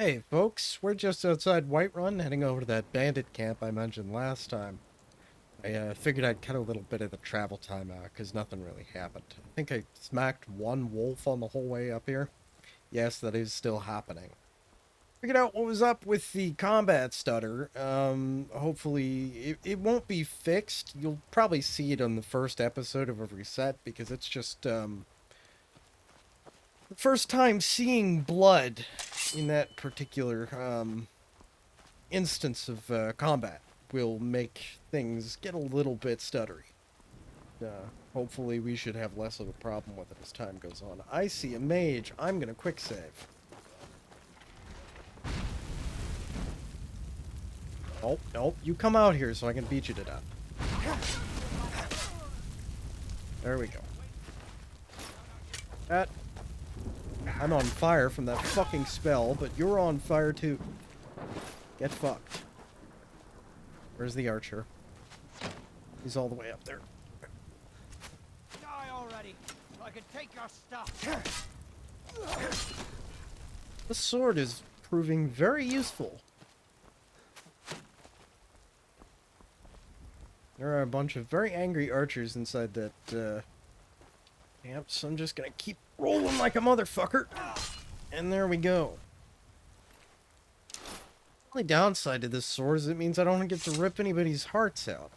Hey folks, we're just outside Whiterun, heading over to that bandit camp I mentioned last time. I figured I'd cut a little bit of the travel time out, because nothing really happened. I think I smacked one wolf on the whole way up here. Yes, that is still happening. Figured out what was up with the combat stutter. Hopefully it won't be fixed. You'll probably see it on the first episode of a reset, because it's just, the first time seeing blood in that particular instance of combat will make things get a little bit stuttery. Hopefully we should have less of a problem with it as time goes on. I see a mage. I'm gonna quick save. Oh, no, you come out here so I can beat you to death. There we go. I'm on fire from that fucking spell, but you're on fire too. Get fucked. Where's the archer? He's all the way up there. Die already, so I can take your stuff. This sword is proving very useful. There are a bunch of very angry archers inside that camp, so I'm just gonna keep rolling like a motherfucker. And there we go. The only downside to this sword is it means I don't get to rip anybody's hearts out.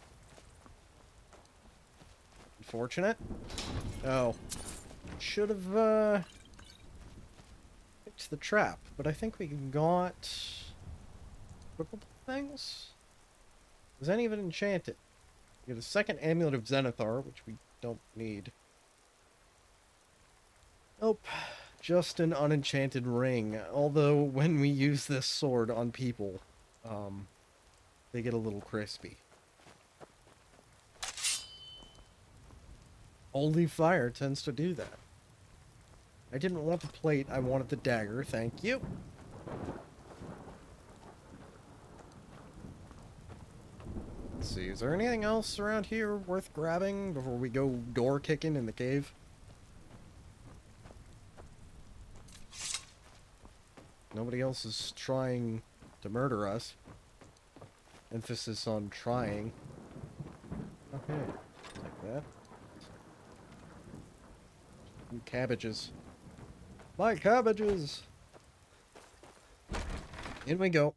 Unfortunate. Oh. Should have, fixed the trap, but I think we got equipable things? Is any of it enchanted? We get a second Amulet of Zenithar, which we don't need. Nope. Just an unenchanted ring. Although, when we use this sword on people, they get a little crispy. Holy fire tends to do that. I didn't want the plate, I wanted the dagger, thank you. Let's see, is there anything else around here worth grabbing before we go door kicking in the cave? Nobody else is trying to murder us. Emphasis on trying. Okay, like that. Ooh, cabbages. My cabbages! In we go.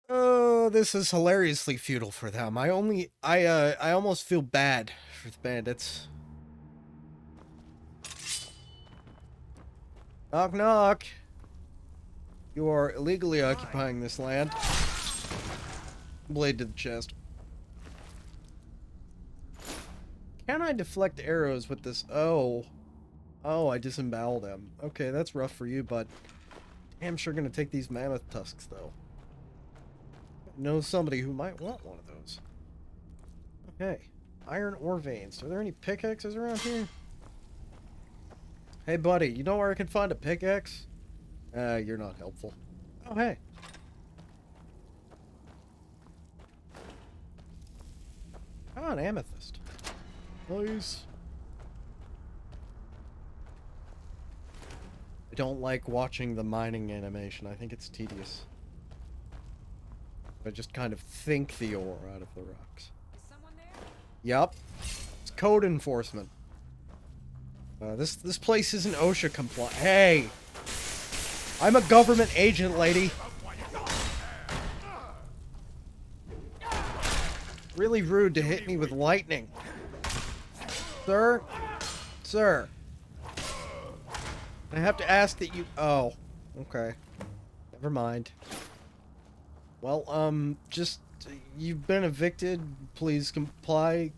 Oh, this is hilariously futile for them. I almost feel bad for the bandits. Knock knock. You are illegally occupying this land. Blade to the chest. Can I deflect arrows with this? Oh. Oh, I disembowel them. Okay, that's rough for you, but I'm sure gonna take these mammoth tusks, though. Know somebody who might want one of those. Okay. Iron ore veins. Are there any pickaxes around here? Hey, buddy, you know where I can find a pickaxe? You're not helpful. Oh, hey. Oh, an amethyst. Nice. I don't like watching the mining animation. I think it's tedious. I just kind of think the ore out of the rocks. Is someone there? Yup. It's code enforcement. This place isn't OSHA compliant. Hey! I'm a government agent, lady. Really rude to hit me with lightning. Sir? Sir. I have to ask that you... Oh. Okay. Never mind. Well, just... You've been evicted. Please comply.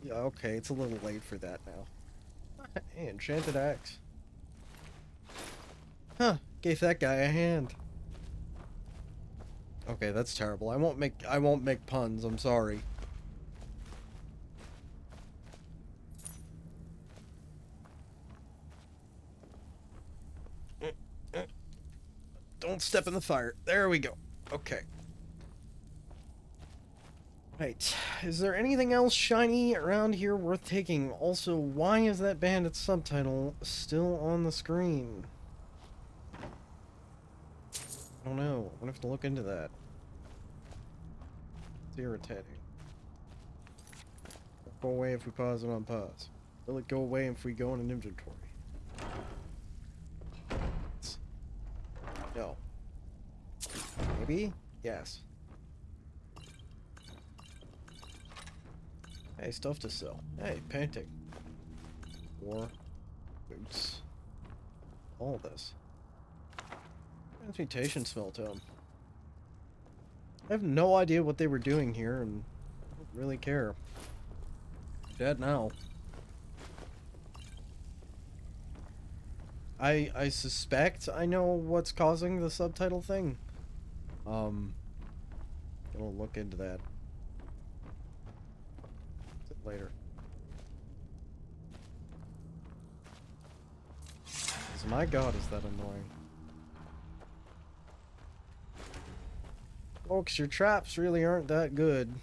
Yeah, okay, it's a little late for that now. Hey, enchanted axe. Huh, gave that guy a hand. Okay, that's terrible. I won't make puns, I'm sorry. Don't step in the fire. There we go. Okay. Right. Is there anything else shiny around here worth taking? Also, why is that bandit subtitle still on the screen? don't know. I'm gonna have to look into that. It's irritating. It'll go away if we pause it on pause. Will it go away if we go in an inventory? No. Maybe? Yes. Hey, stuff to sell. Hey, painting. War. Boots. All this. Transmutation smell to them. I have no idea what they were doing here, and I don't really care. Dead now. I suspect I know what's causing the subtitle thing. Gonna look into that later. 'Cause my god, is that annoying. Folks, your traps really aren't that good.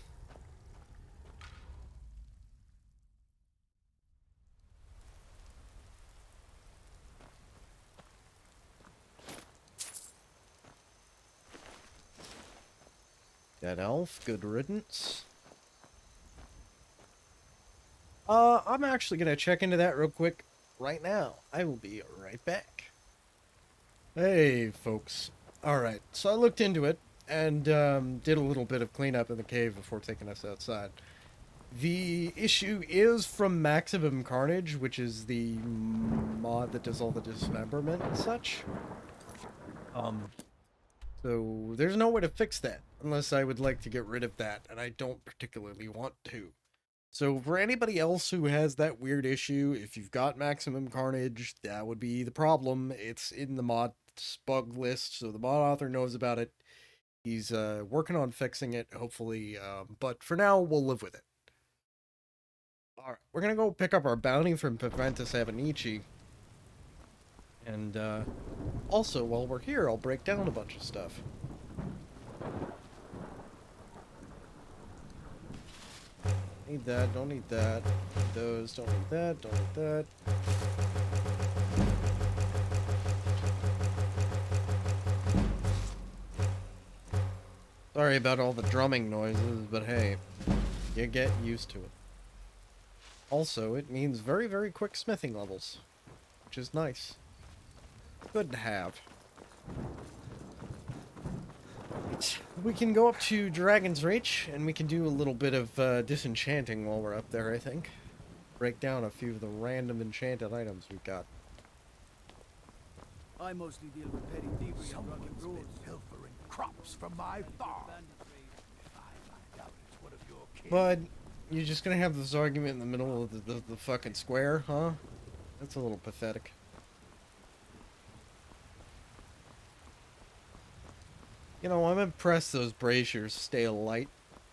Dead elf, good riddance. I'm actually gonna check into that real quick right now. I will be right back. Hey, folks. Alright, so I looked into it and did a little bit of cleanup in the cave before taking us outside. The issue is from Maximum Carnage, which is the mod that does all the dismemberment and such. So there's no way to fix that unless I would like to get rid of that, and I don't particularly want to. So for anybody else who has that weird issue, if you've got Maximum Carnage, that would be the problem. It's in the mod bug list, so the mod author knows about it. He's working on fixing it, hopefully, but for now, we'll live with it. Alright, we're gonna go pick up our bounty from Preventus Abenici. And also, while we're here, I'll break down a bunch of stuff. Need that, don't need that. Need those, don't need that, don't need that. Sorry about all the drumming noises, but hey, you get used to it. Also, it means very, very quick smithing levels, which is nice. Good to have. We can go up to Dragon's Reach, and we can do a little bit of disenchanting while we're up there, I think. Break down a few of the random enchanted items we've got. I mostly deal with petty thievery and rugged Someone's roads. been pilfering crops from my farm. If I find out it's one of your kids. But you're just gonna have this argument in the middle of the fucking square, huh? That's a little pathetic. You know, I'm impressed those braziers stay alight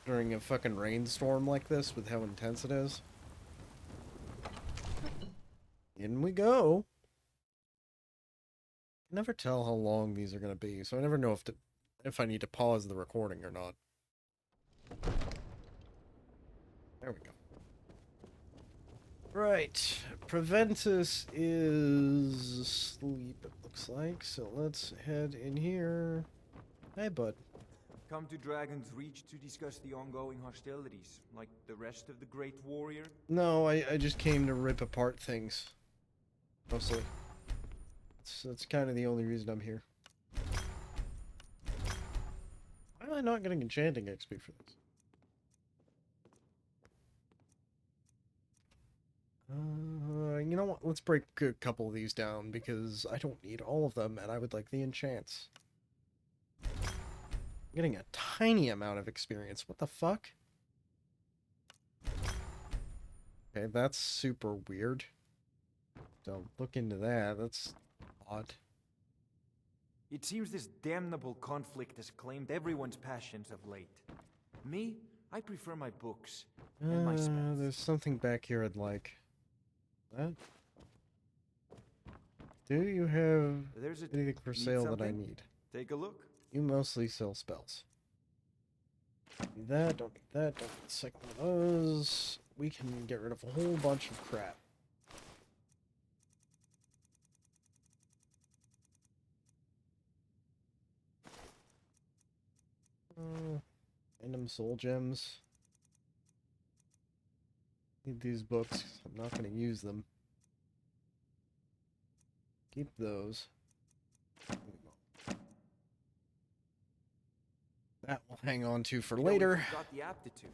during a fucking rainstorm like this with how intense it is. In we go. Never tell how long these are gonna be, so I never know if I need to pause the recording or not. There we go. Right, Preventus is asleep, it looks like, so let's head in here. Hey, bud. Come to Dragon's Reach to discuss the ongoing hostilities, like the rest of the Great Warrior? No, I just came to rip apart things. Mostly. That's kind of the only reason I'm here. Why am I not getting enchanting XP for this? You know what? Let's break a couple of these down because I don't need all of them and I would like the enchants. I'm getting a tiny amount of experience. What the fuck? Okay, that's super weird. Don't look into that. That's odd. It seems this damnable conflict has claimed everyone's passions of late. Me, I prefer my books and my spells. There's something back here I'd like. That? Do you have There's anything for need sale that I something? need? Take a look. You mostly sell spells. Don't need that, don't need that, don't need a second one of those. We can get rid of a whole bunch of crap. soul gems. Need these books. I'm not going to use them. Keep those. That we'll hang on to for You know, if later. you've got the aptitude,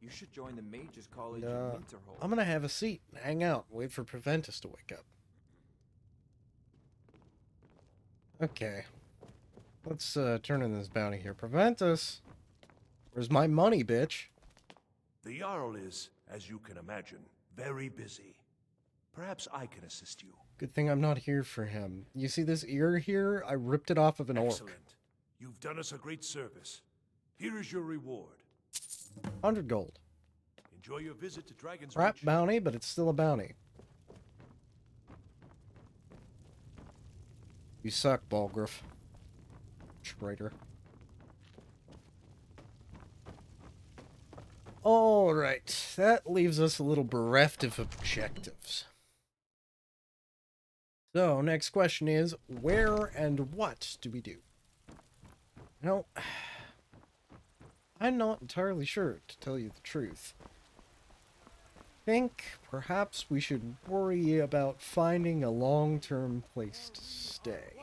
you should join the Mages College And, in Winterhold. I'm going to have a seat and hang out and wait for Preventus to wake up. Okay. Let's turn in this bounty here. Preventus! Where's my money, bitch? The Jarl is, as you can imagine, very busy. Perhaps I can assist you. Good thing I'm not here for him. You see this ear here? I ripped it off of an orc. Excellent. You've done us a great service. Here is your reward. 100 gold. Enjoy your visit to Dragon's Crap Reach. bounty, but it's still a bounty. You suck, Balgruff. Traitor. Alright, that leaves us a little bereft of objectives. So, next question is, where and what do we do? Now, I'm not entirely sure, to tell you the truth. I think perhaps we should worry about finding a long-term place to stay.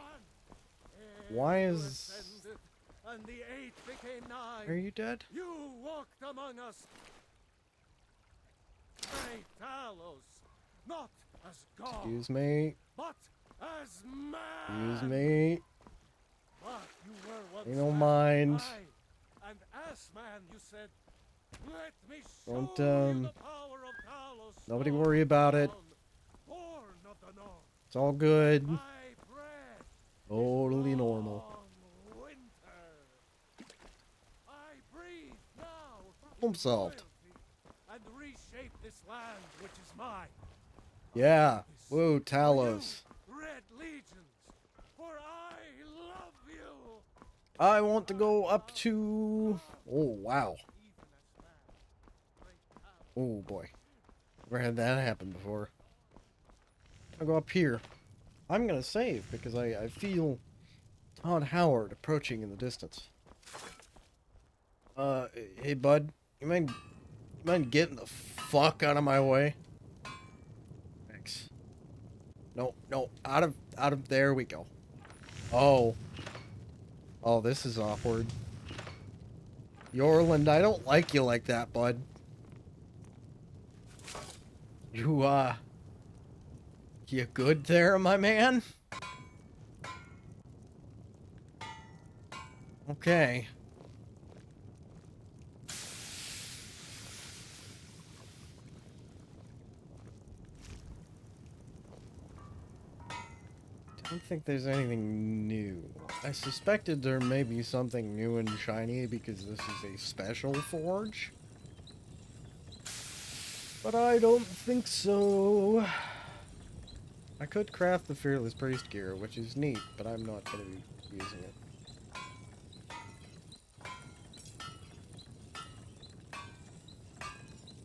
Why is... And the 8 became 9. Are you dead? You walked among us. Great Talos, not as God, Excuse me. but as man. Excuse me. But you were once You don't man. mind. Aye, and as man you said, let me show Don't, you the power of Talos. Nobody worry about it. Born of the North. It's all good. My breath Totally normal. long winter. I breathe now. Problem solved. And reshape this land which is mine. Yeah. Whoa, Talos. Red legions, for I love you. I want to go up to... Oh, wow. Even as man, great Talos. Oh, boy. Never had that happen before. I'll go up here. I'm gonna save because I feel Todd Howard approaching in the distance. Hey, bud. You mind getting the fuck out of my way? Thanks. No, out of there we go. Oh. Oh, this is awkward. Yorland, I don't like you like that, bud. You good there, my man? Okay. Don't think there's anything new. I suspected there may be something new and shiny because this is a special forge. But I don't think so. I could craft the Fearless Priest gear, which is neat, but I'm not going to be using it.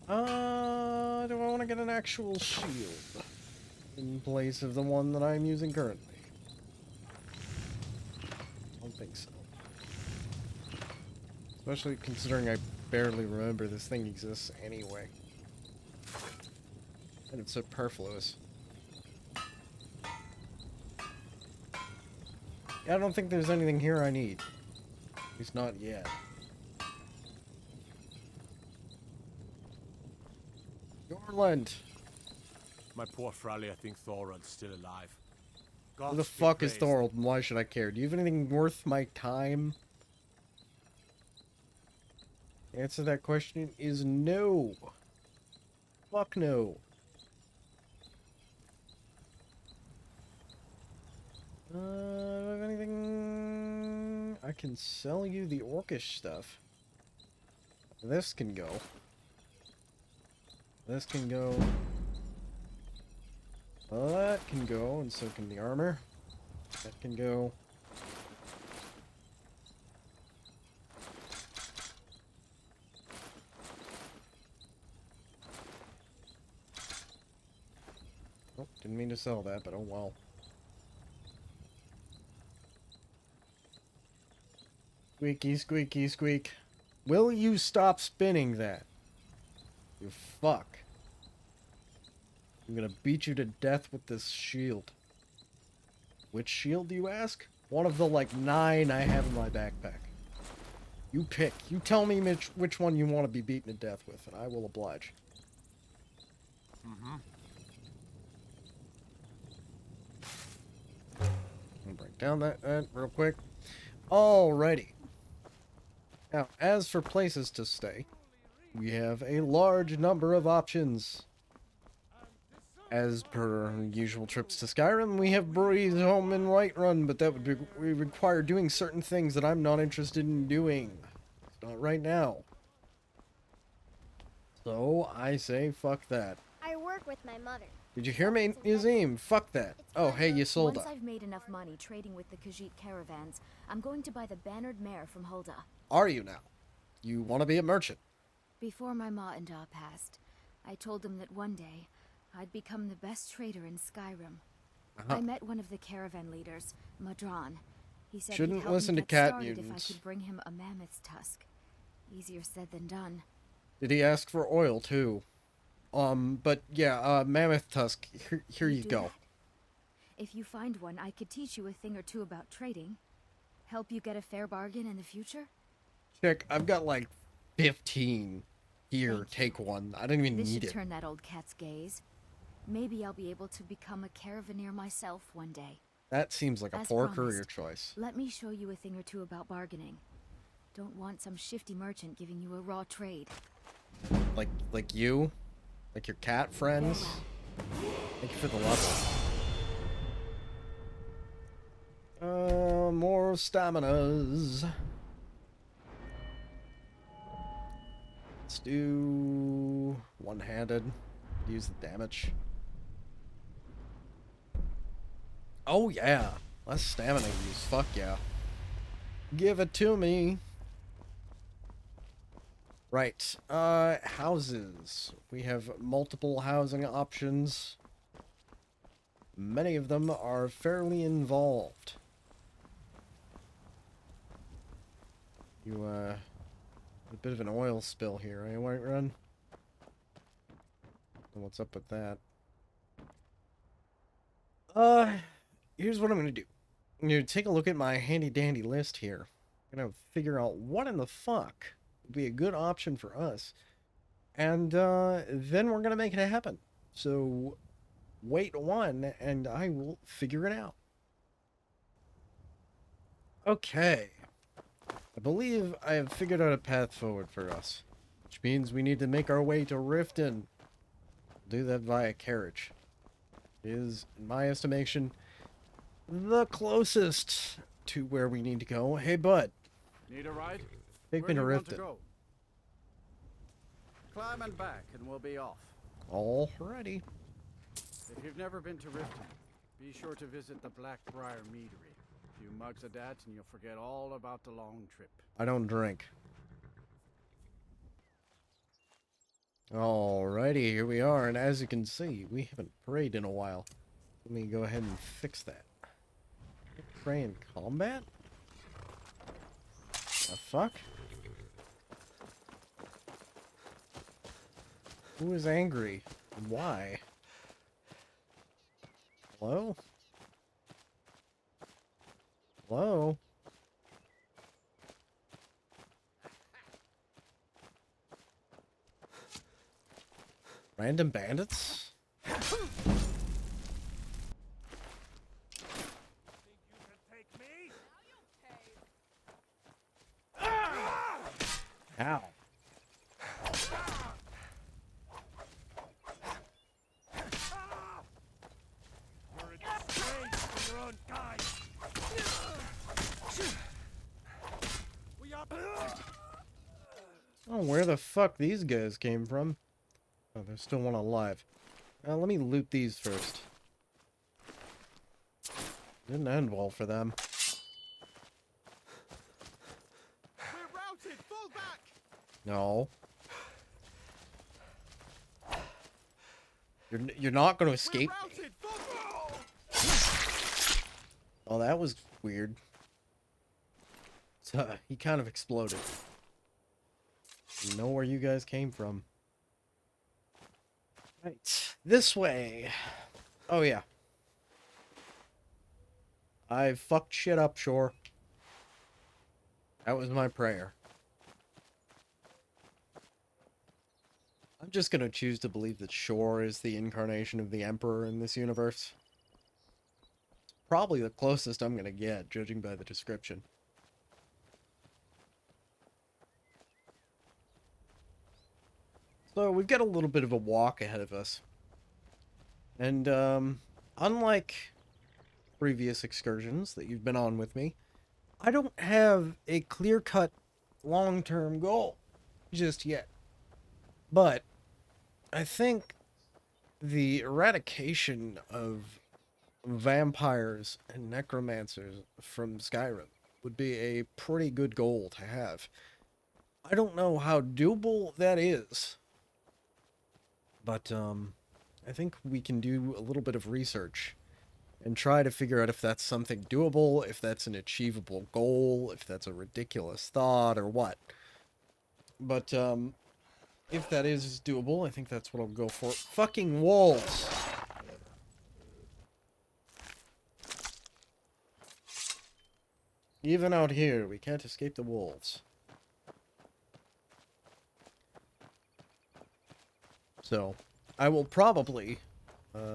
Do I want to get an actual shield in place of the one that I'm using currently? I don't think so. Especially considering I barely remember this thing exists anyway. And it's superfluous. Yeah, I don't think there's anything here I need. At least not yet. Yorland! My poor Frally, I think Thorald's still alive. Who the fuck is Thorald and why should I care? Do you have anything worth my time? The answer to that question is no. Fuck no. Do I have anything? I can sell you the orcish stuff. This can go. This can go. That can go, and so can the armor. That can go. Oh, didn't mean to sell that, but oh well. Squeaky, squeaky, squeak. Will you stop spinning that? You fuck. I'm gonna beat you to death with this shield. Which shield, do you ask? One of the, like, 9 I have in my backpack. You pick. You tell me which one you want to be beaten to death with, and I will oblige. Mm-hmm. I'll break down that real quick. Alrighty. Now, as for places to stay, we have a large number of options. As per usual trips to Skyrim, we have Breeze Home and Whiterun, but that would require doing certain things that I'm not interested in doing. Not right now. So, I say fuck that. I work with my mother. Did you hear me, Nazim? Fuck that. Oh, hey, Ysolda. Once I've made enough money trading with the Khajiit caravans, I'm going to buy the bannered mare from Hulda. Are you now? You want to be a merchant? Before my ma and da passed, I told them that one day I'd become the best trader in Skyrim. I met one of the caravan leaders, Madran. He said Shouldn't he'd help listen me to get cat started mutants. if I could bring him a mammoth's tusk. Easier said than done. Did he ask for oil, too? But yeah, mammoth tusk, here you do go. that? If you find one, I could teach you a thing or two about trading. Help you get a fair bargain in the future? Chick, I've got like 15. Here, Thank you. take one. I didn't even This need should it. turn that old cat's gaze. Maybe I'll be able to become a caravaneer myself one day. That seems like a As poor promised, career choice. Let me show you a thing or two about bargaining. Don't want some shifty merchant giving you a raw trade. Like you? Like your cat friends? Thank you for the level. More staminas. Let's do one-handed. Use the damage. Oh yeah, less stamina use. Fuck yeah. Give it to me. Right. Houses. We have multiple housing options. Many of them are fairly involved. You, a bit of an oil spill here, eh, Whiterun? What's up with that? Here's what I'm gonna do. I'm gonna take a look at my handy-dandy list here. I'm gonna figure out what in the fuck would be a good option for us. And, then we're gonna make it happen. So, wait one, and I will figure it out. Okay. I believe I have figured out a path forward for us. Which means we need to make our way to Riften. Do that via carriage. It is, in my estimation, the closest to where we need to go. Hey, bud. Need a ride? Take Where me do to you want to Riften. go? Climb and back, and we'll be off. Alrighty. If you've never been to Riften, be sure to visit the Blackbriar Meadery. A few mugs of that, and you'll forget all about the long trip. I don't drink. Alrighty, here we are, and as you can see, we haven't prayed in a while. Let me go ahead and fix that. Pray in combat? The fuck? Who is angry? Why? Hello? Hello? Random bandits? Ow. You're a disgrace to your own kind. Oh, where the fuck these guys came from? Oh, there's still one alive. Let me loot these first. Didn't end well for them. We're routed! Fall back! No. You're not going to escape. We're routed! Fall back! Oh, that was weird. So, he kind of exploded. Know where you guys came from. Right. This way. Oh, yeah. I fucked shit up, sure. That was my prayer. I'm just gonna choose to believe that Shore is the incarnation of the Emperor in this universe. It's probably the closest I'm gonna get, judging by the description. So we've got a little bit of a walk ahead of us. And, unlike previous excursions that you've been on with me, I don't have a clear-cut long-term goal just yet. But I think the eradication of vampires and necromancers from Skyrim would be a pretty good goal to have. I don't know how doable that is, but I think we can do a little bit of research and try to figure out if that's something doable, if that's an achievable goal, if that's a ridiculous thought, or what. But if that is doable, I think that's what I'll go for. Fucking wolves! Even out here, we can't escape the wolves. So, I will probably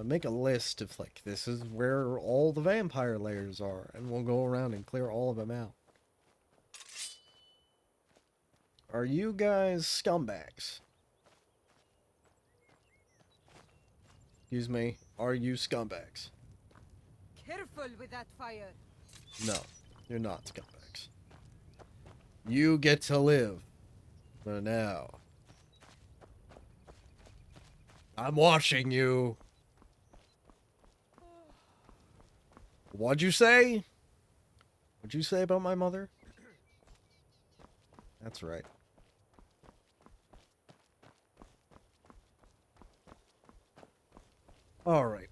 make a list of, like, this is where all the vampire layers are, and we'll go around and clear all of them out. Are you guys scumbags? Excuse me, are you scumbags? Careful with that fire. No, you're not scumbags. You get to live. For now. I'm watching you. What'd you say? What'd you say about my mother? That's right. Alright.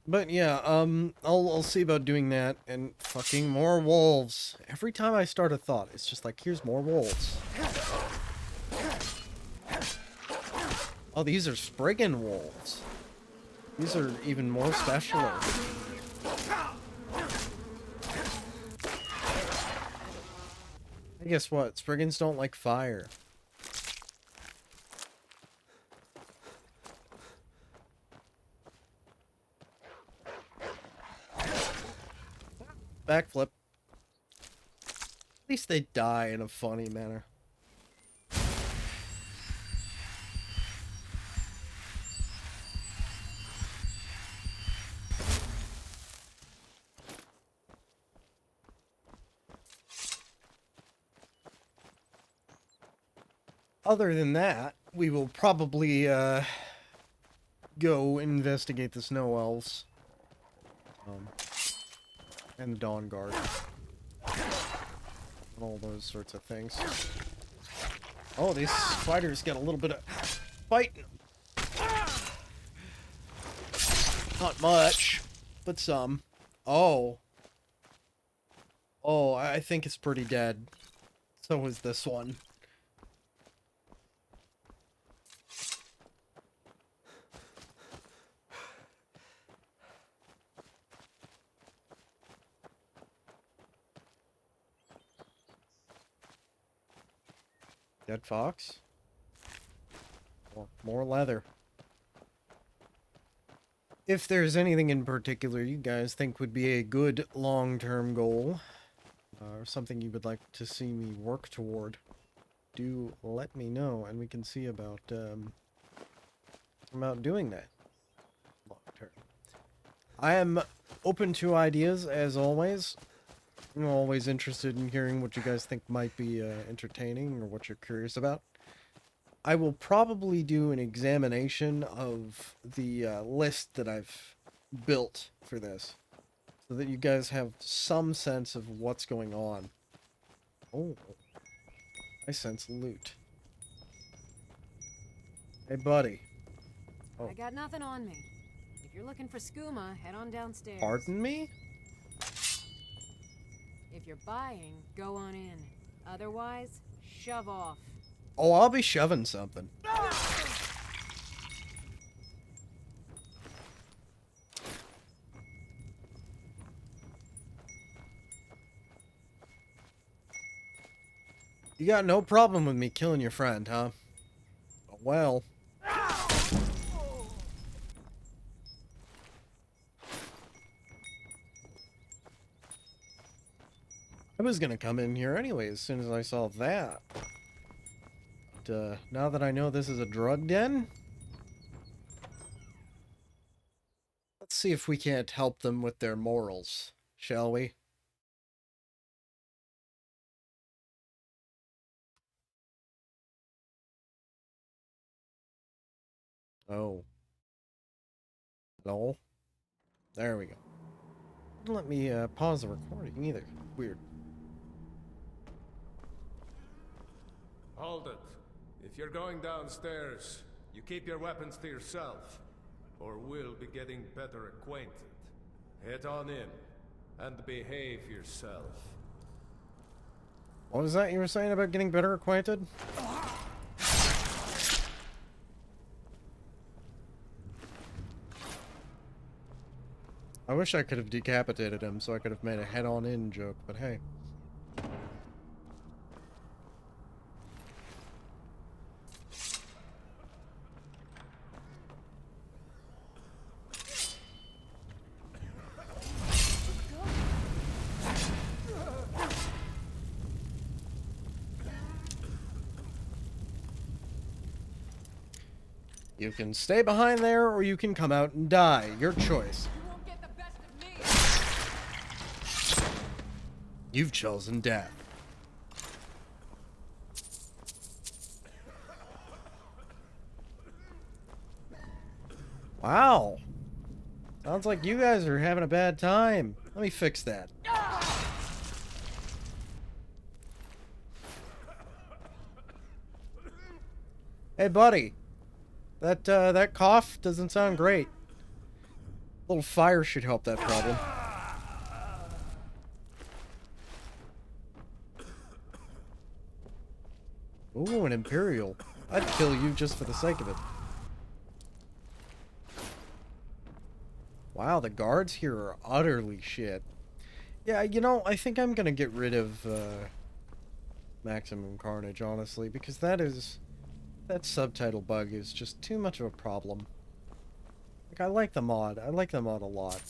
But yeah, I'll see about doing that, and fucking more wolves. Every time I start a thought, it's just like, here's more wolves. Oh, these are Spriggan wolves. These are even more special. And guess what? Spriggans don't like fire. Backflip. At least they die in a funny manner. Other than that, we will probably go investigate the Snow Elves. And the Dawn Guard. And all those sorts of things. Oh, these spiders get a little bit of fighting. Not much, but some. Oh. Oh, I think it's pretty dead. So is this one. Dead fox? More leather. If there's anything in particular you guys think would be a good long-term goal, or something you would like to see me work toward, do let me know, and we can see about doing that long-term. I am open to ideas, as always. I'm always interested in hearing what you guys think might be entertaining or what you're curious about. I will probably do an examination of the list that I've built for this, so that you guys have some sense of what's going on. Oh, I sense loot. Hey, buddy. Oh. I got nothing on me. If you're looking for skooma, head on downstairs. Pardon me? If you're buying, go on in. Otherwise, shove off. Oh, I'll be shoving something. You got no problem with me killing your friend, huh? Well. I was gonna come in here anyway as soon as I saw that. But, now that I know this is a drug den, let's see if we can't help them with their morals, shall we? Oh. Hello? There we go. Didn't let me pause the recording either. Weird. Hold it. If you're going downstairs, you keep your weapons to yourself, or we'll be getting better acquainted. Head on in, and behave yourself. What was that you were saying about getting better acquainted? I wish I could have decapitated him so I could have made a head-on-in joke, but hey. You can stay behind there, or you can come out and die. Your choice. You won't get the best of me. You've chosen death. Wow. Sounds like you guys are having a bad time. Let me fix that. Hey, buddy. That cough doesn't sound great. A little fire should help that problem. Ooh, an Imperial. I'd kill you just for the sake of it. Wow, the guards here are utterly shit. Yeah, you know, I think I'm gonna get rid of Maximum Carnage, honestly, because that subtitle bug is just too much of a problem. Like, I like the mod. I like the mod a lot.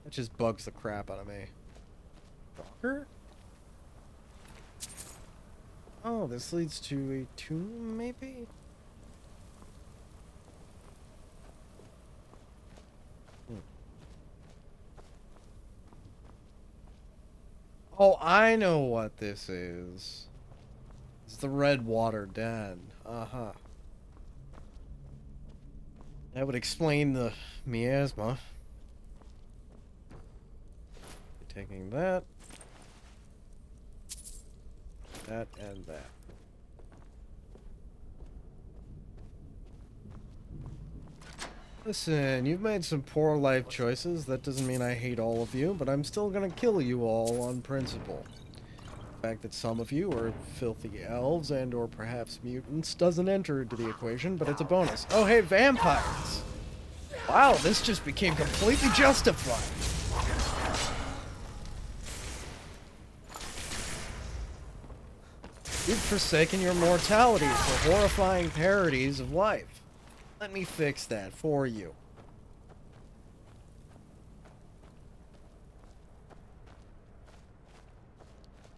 It just bugs the crap out of me. Walker? Oh, this leads to a tomb, maybe? Oh, I know what this is. It's the Red Water Den. Uh-huh. That would explain the miasma. Taking that. That and that. Listen, you've made some poor life choices. That doesn't mean I hate all of you, but I'm still gonna kill you all on principle. The fact that some of you are filthy elves and or perhaps mutants doesn't enter into the equation, but it's a bonus. Oh, hey, vampires! Wow, this just became completely justified. You've forsaken your mortality for horrifying parodies of life. Let me fix that for you.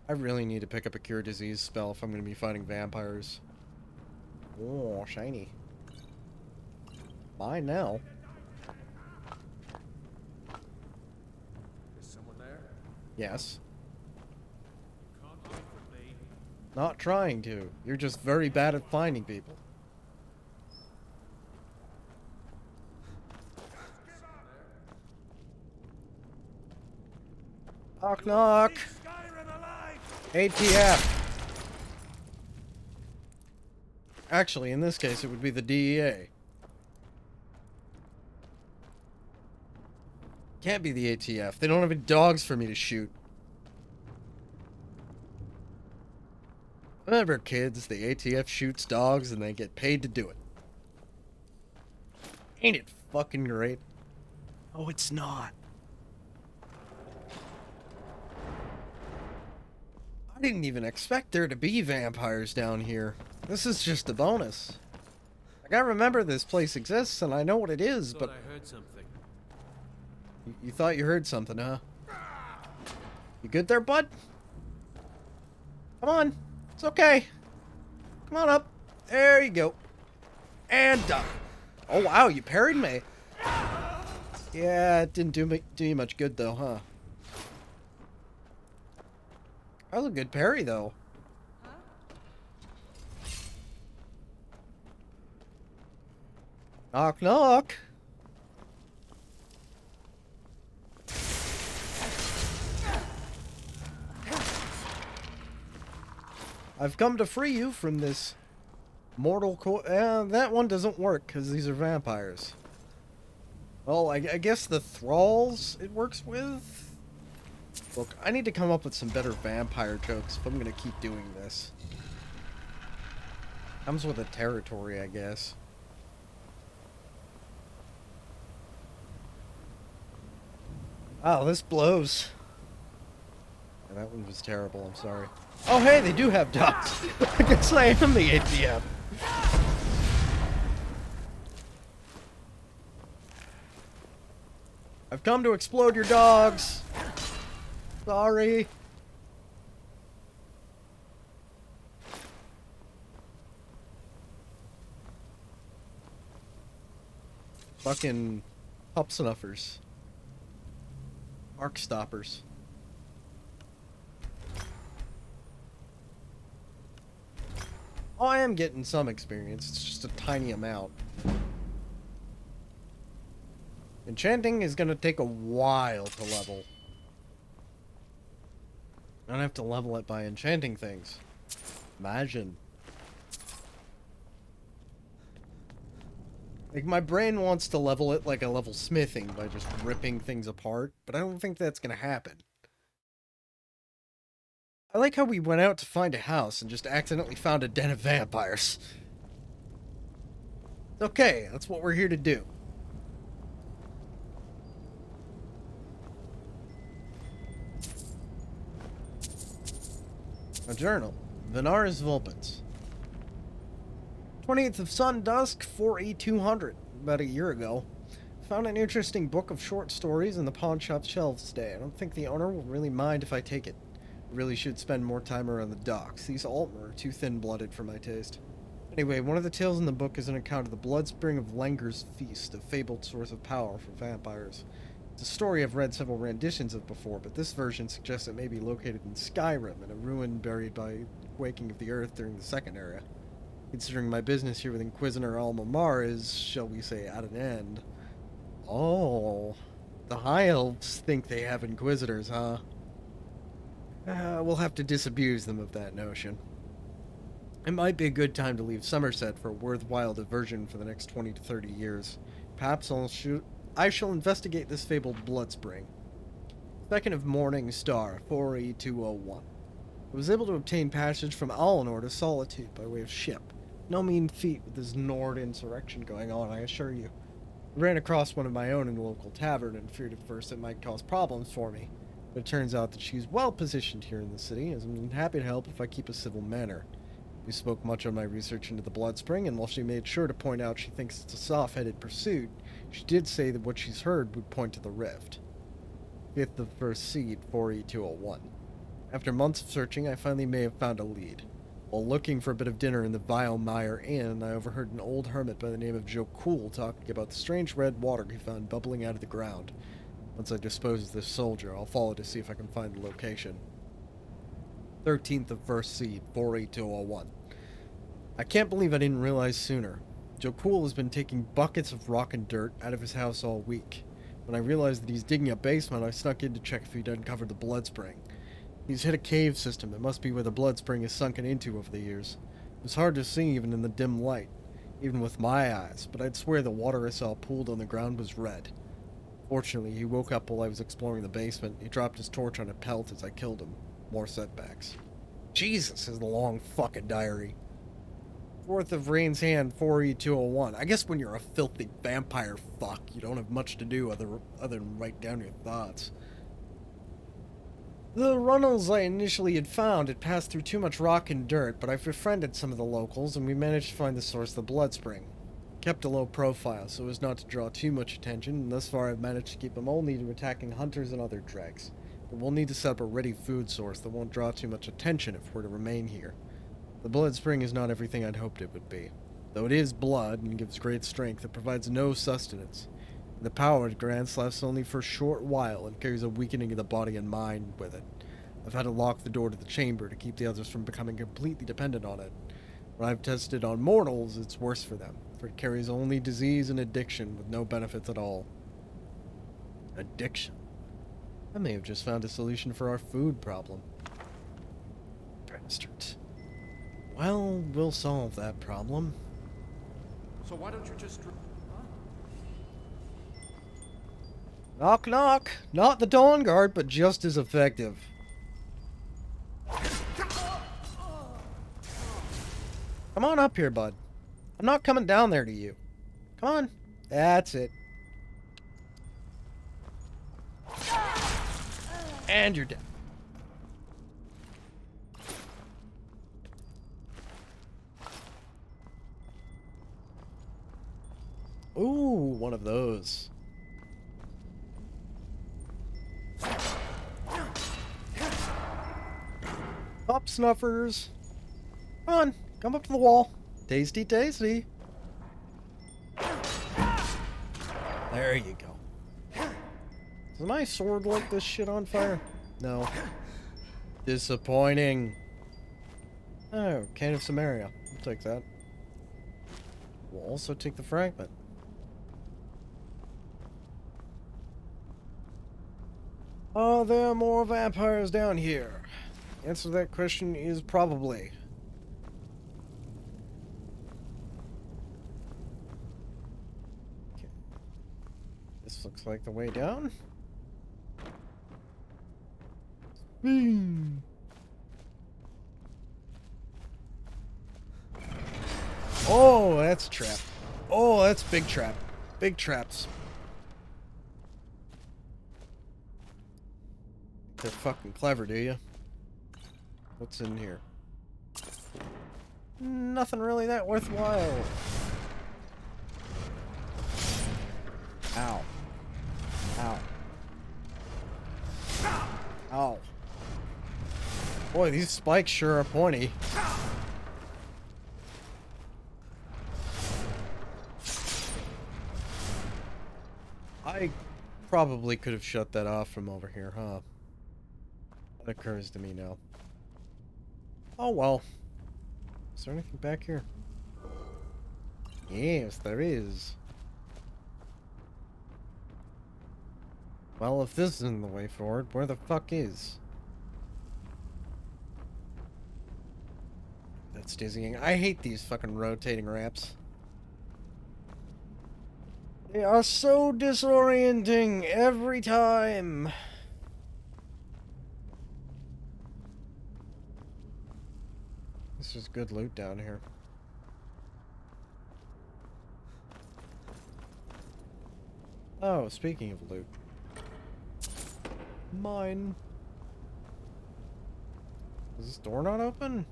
I really need to pick up a cure disease spell if I'm going to be fighting vampires. Oh, shiny. Mine now. Is someone there? Yes. You can't hide from me. Not trying to. You're just very bad at finding people. Knock knock. Skyrim alive! ATF. Actually, in this case, it would be the DEA. Can't be the ATF. They don't have any dogs for me to shoot. Remember, kids, the ATF shoots dogs and they get paid to do it. Ain't it fucking great? Oh, it's not. I didn't even expect there to be vampires down here. This is just a bonus. Like, I remember this place exists and I know what it is, but... I heard something. You thought you heard something, huh? You good there, bud? Come on. It's okay. Come on up. There you go. And done. Oh, wow, you parried me. Yeah, it didn't do you much good, though, huh? That was a good parry, though. Knock, knock. I've come to free you from this mortal that one doesn't work because these are vampires. Well, I guess the thralls it works with? Look, I need to come up with some better vampire jokes if I'm going to keep doing this. Comes with the territory, I guess. Wow, this blows. Yeah, that one was terrible, I'm sorry. Oh, hey, they do have dogs. I guess I am the ATM. I've come to explode your dogs. Sorry. Fucking pup snuffers. Arc stoppers. Oh, I am getting some experience. It's just a tiny amount. Enchanting is going to take a while to level. I don't have to level it by enchanting things. Imagine. Like, my brain wants to level it like a level smithing by just ripping things apart, but I don't think that's going to happen. I like how we went out to find a house and just accidentally found a den of vampires. Okay, that's what we're here to do. A journal. Venaris Vulpens. 28th of sun dusk, 4E200. About a year ago. Found an interesting book of short stories in the pawn shop shelves today. I don't think the owner will really mind if I take it. Really should spend more time around the docks. These Altmer are too thin-blooded for my taste. Anyway, one of the tales in the book is an account of the bloodspring of Lenger's Feast, a fabled source of power for vampires. It's a story I've read several renditions of before, but this version suggests it may be located in Skyrim, in a ruin buried by quaking of the earth during the Second Era. Considering my business here with Inquisitor Almamar is, shall we say, at an end. Oh, the High Elves think they have Inquisitors, huh? We'll have to disabuse them of that notion. It might be a good time to leave Somerset for a worthwhile diversion for the next 20 to 30 years. Perhaps I shall investigate this fabled bloodspring. 2nd of Morning Star, 4E201. I was able to obtain passage from Alinor to Solitude by way of ship. No mean feat with this Nord insurrection going on, I assure you. I ran across one of my own in the local tavern and feared at first it might cause problems for me. But it turns out that she's well positioned here in the city, and I'm happy to help if I keep a civil manner. We spoke much on my research into the Bloodspring, and while she made sure to point out she thinks it's a soft-headed pursuit, she did say that what she's heard would point to the rift. 5th of First Seed, 4E201. After months of searching, I finally may have found a lead. While looking for a bit of dinner in the Vilemire Inn, I overheard an old hermit by the name of Jokul talking about the strange red water he found bubbling out of the ground. Once I dispose of this soldier, I'll follow to see if I can find the location. 13th of First Seed, 48201. I can't believe I didn't realize sooner. Jokul has been taking buckets of rock and dirt out of his house all week. When I realized that he's digging a basement, I snuck in to check if he'd uncovered the Bloodspring. He's hit a cave system. It must be where the Bloodspring is sunken into over the years. It was hard to see even in the dim light, even with my eyes, but I'd swear the water I saw pooled on the ground was red. Fortunately, he woke up while I was exploring the basement. He dropped his torch on a pelt as I killed him. More setbacks. Jesus, is a long fucking diary. 4th of Rain's Hand, 4E201. I guess when you're a filthy vampire fuck, you don't have much to do other than write down your thoughts. The runnels I initially had found had passed through too much rock and dirt, but I've befriended some of the locals and we managed to find the source of the blood spring. Kept a low profile so as not to draw too much attention, and thus far I've managed to keep them only to attacking hunters and other dregs. But we'll need to set up a ready food source that won't draw too much attention if we're to remain here. The blood spring is not everything I'd hoped it would be. Though it is blood and gives great strength, it provides no sustenance. The power it grants lasts only for a short while and carries a weakening of the body and mind with it. I've had to lock the door to the chamber to keep the others from becoming completely dependent on it. When I've tested on mortals, it's worse for them, for it carries only disease and addiction with no benefits at all. Addiction? I may have just found a solution for our food problem. Bastards. Well, we'll solve that problem. So why don't you just... Knock, knock. Not the Dawn Guard, but just as effective. Come on up here, bud. I'm not coming down there to you. Come on. That's it. And you're dead. Ooh, one of those. Pop snuffers. Come on, come up to the wall. Tasty, tasty. There you go. Does my sword light this shit on fire? No. Disappointing. Oh, Cane of Samaria. I'll take that. We'll also take the fragment. Are there more vampires down here? The answer to that question is probably. Okay. This looks like the way down. Boom. Oh, that's a trap. Oh, that's big trap. Big traps. They're fucking clever, do you? What's in here? Nothing really that worthwhile. Ow. Ow. Ow. Boy, these spikes sure are pointy. I probably could have shut that off from over here, huh? That occurs to me now. Oh well. Is there anything back here? Yes, there is. Well, if this isn't the way forward, where the fuck is? That's dizzying. I hate these fucking rotating ramps. They are so disorienting every time. This is good loot down here. Oh, speaking of loot. Mine. Is this door not open?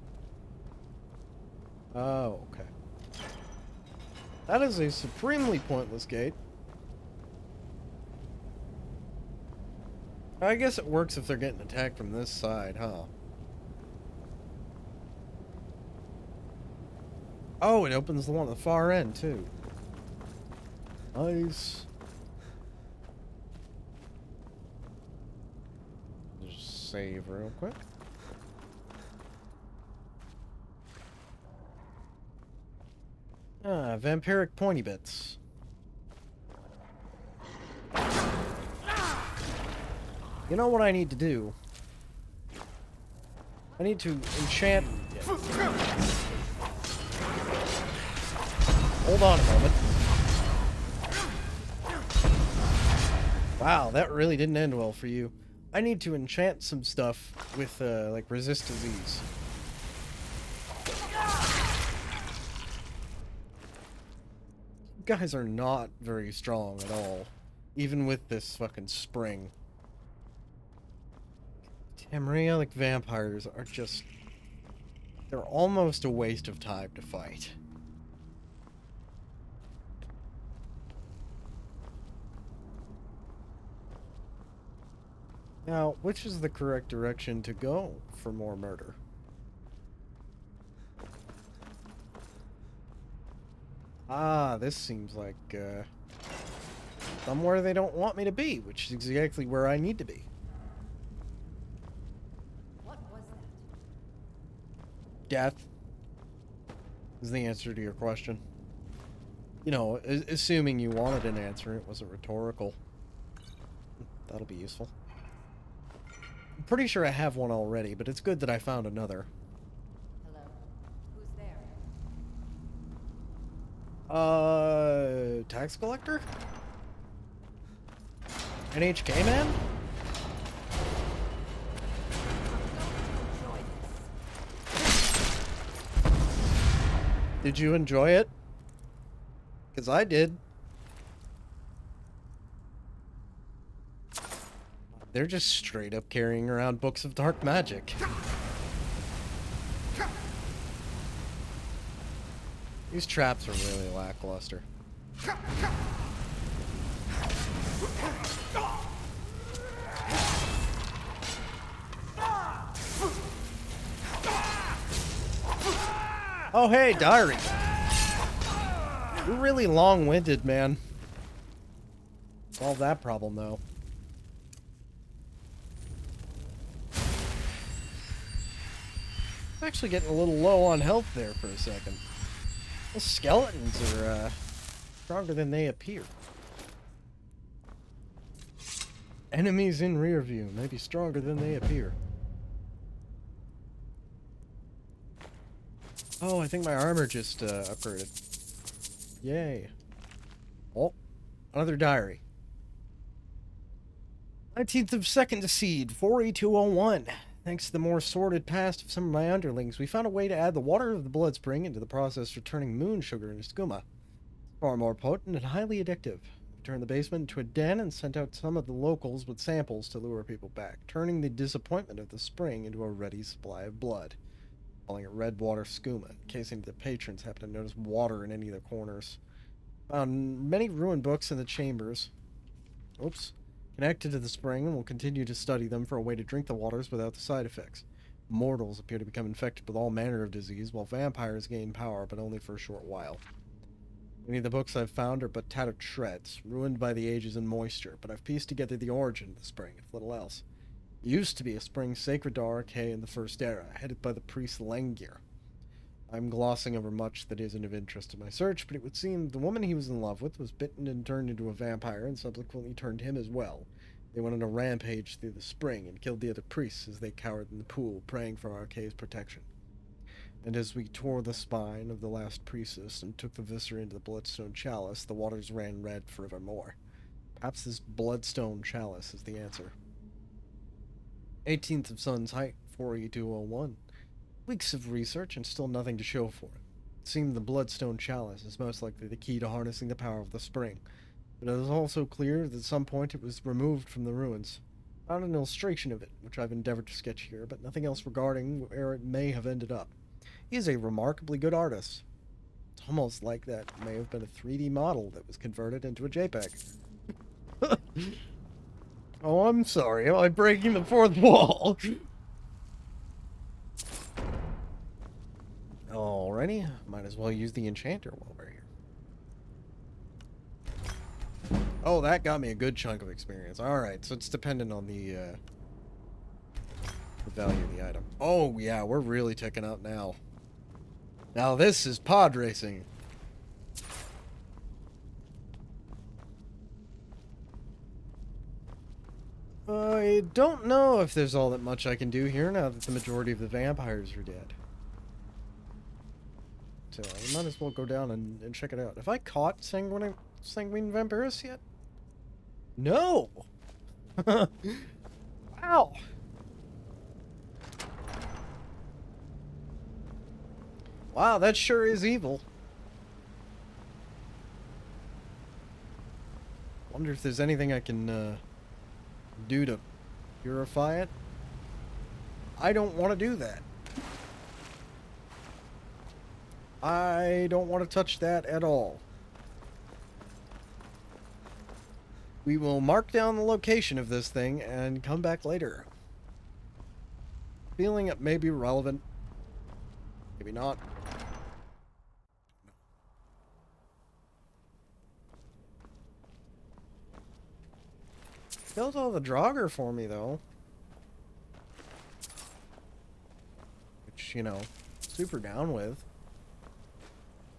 Oh, okay. That is a supremely pointless gate. I guess it works if they're getting attacked from this side, huh? Oh, it opens the one at the far end, too. Nice. Just save real quick. Ah, vampiric pointy bits. You know what I need to do? I need to enchant... Hold on a moment. Wow, that really didn't end well for you. I need to enchant some stuff with, like, resist disease. guys are not very strong at all. Even with this fucking spring. Tamrielic vampires are just... they're almost a waste of time to fight. Now, which is the correct direction to go for more murder? Ah, this seems like, somewhere they don't want me to be, which is exactly where I need to be. What was that? Death is the answer to your question. You know, assuming you wanted an answer, it wasn't rhetorical. That'll be useful. I'm pretty sure I have one already, but it's good that I found another. Hello? Who's there? Tax collector? NHK man? Did you enjoy it? Because I did. They're just straight up carrying around books of dark magic. These traps are really lackluster. Oh hey, diary. You're really long-winded, man. Solve that problem, though. I'm actually getting a little low on health there for a second. The skeletons are, stronger than they appear. Enemies in rear view may be stronger than they appear. Oh, I think my armor just, upgraded. Yay. Oh, another diary. 19th of 2nd to Seed, 48201. Thanks to the more sordid past of some of my underlings, we found a way to add the water of the blood spring into the process for turning moon sugar into skooma. Far more potent and highly addictive. We turned the basement into a den and sent out some of the locals with samples to lure people back, turning the disappointment of the spring into a ready supply of blood. Calling it red water skooma, in case any of the patrons happen to notice water in any of the corners. Found many ruined books in the chambers. Oops. Connected to the spring, and will continue to study them for a way to drink the waters without the side effects. Mortals appear to become infected with all manner of disease, while vampires gain power, but only for a short while. Many of the books I've found are but tattered shreds, ruined by the ages and moisture, but I've pieced together the origin of the spring, if little else. It used to be a spring sacred to Archay in the First Era, headed by the priest Lengir. I'm glossing over much that isn't of interest in my search, but it would seem the woman he was in love with was bitten and turned into a vampire and subsequently turned him as well. They went on a rampage through the spring and killed the other priests as they cowered in the pool, praying for Archay's protection. And as we tore the spine of the last priestess and took the viscera into the bloodstone chalice, the waters ran red forevermore. Perhaps this bloodstone chalice is the answer. 18th of Sun's Height, 48201. Weeks of research and still nothing to show for it. It seemed the bloodstone chalice is most likely the key to harnessing the power of the spring, but it is also clear that at some point it was removed from the ruins. Found an illustration of it, which I've endeavored to sketch here, but nothing else regarding where it may have ended up. He is a remarkably good artist. It's almost like that may have been a 3D model that was converted into a JPEG. Oh, I'm sorry. Am I breaking the fourth wall? Alrighty, might as well use the enchanter while we're here. Oh, that got me a good chunk of experience. Alright, so it's dependent on the value of the item. Oh, yeah, we're really ticking up now. Now this is pod racing. I don't know if there's all that much I can do here now that the majority of the vampires are dead. So I might as well go down and check it out. Have I caught sanguine vampirus yet? No! Wow! Wow, that sure is evil. Wonder if there's anything I can do to purify it. I don't want to do that. I don't want to touch that at all. We will mark down the location of this thing and come back later. Feeling it may be relevant. Maybe not. Built all the Draugr for me, though. Which, you know, super down with.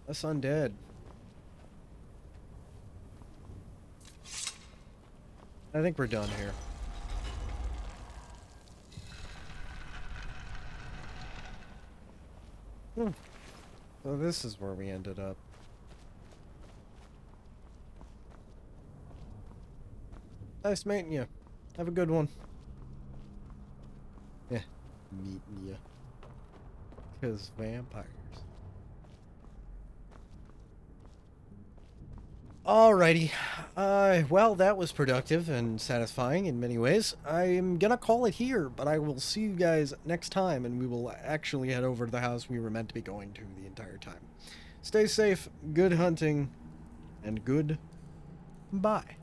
Less undead. I think we're done here. So this is where we ended up. Nice meeting you. Have a good one. Yeah, meeting you. 'Cause vampires. Alrighty. Well, that was productive and satisfying in many ways. I'm gonna call it here, but I will see you guys next time, and we will actually head over to the house we were meant to be going to the entire time. Stay safe, good hunting, and good bye.